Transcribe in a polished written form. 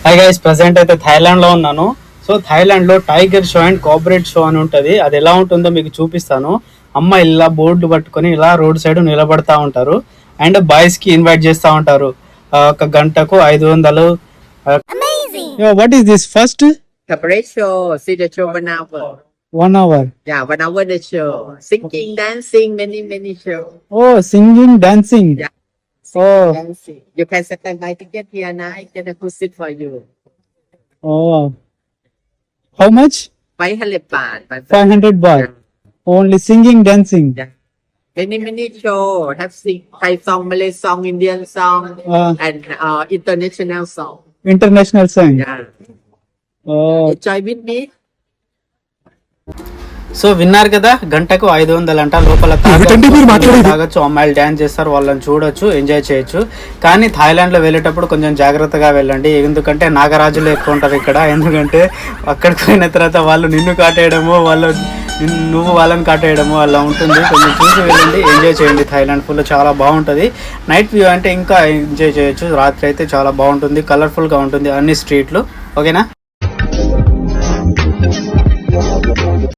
Hi guys, present అయితే Thailand లో ఉన్నాను. సో థాయిలాండ్ లో tiger show and cooperate show అని ఉంటది. అది ఎలా ఉంటుందో మీకు చూపిస్తాను. అమ్మాయిలు ఇలా బోర్డు పట్టుకొని ఇలా రోడ్ సైడ్ నిలబడతా ఉంటారు అండ్ బాయ్స్ కి ఇన్వైట్ చేస్తా ఉంటారు. ఒక గంటకు 500. What is this first Cabaret show, see the show 1 hour. 1 hour? Yeah, 1 hour the show. Singing, dancing, many show. Oh, singing, dancing. Yeah. Oh. Dancing. You can set a my ticket here now. I can put it for you. Oh, how much? 500 baht. 500 baht. Only singing, dancing. Yeah. Many show. Have sing Thai song, Malay song, Indian song, and international song. International song. Yeah. Oh. Enjoy with me. So విన్నారు కదా, గంటకు 500 అంట. లోపల తాగొచ్చు, అమ్మాయిలు dance చేస్తారు, వాళ్ళని చూడొచ్చు, ఎంజాయ్ చేయొచ్చు. కానీ థాయిలాండ్ లో వెళ్ళేటప్పుడు కొంచెం జాగ్రత్తగా వెళ్ళండి. ఎందుకంటే నాగరాజులు ఎక్కువ ఉంటారు ఇక్కడ. ఎందుకంటే అక్కడికి పోయిన తర్వాత వాళ్ళు నిన్ను కాటేయడము, నువ్వు వాళ్ళని కాటేయడము అలా ఉంటుంది. కొంచెం చూసి వెళ్ళండి, ఎంజాయ్ చేయండి. థాయిలాండ్ ఫుల్ చాలా బాగుంటుంది. నైట్ వ్యూ అంటే ఇంకా ఎంజాయ్ చేయొచ్చు. రాత్రి అయితే చాలా బాగుంటుంది, కలర్ఫుల్ గా ఉంటుంది అన్ని స్ట్రీట్లు. ఓకేనా?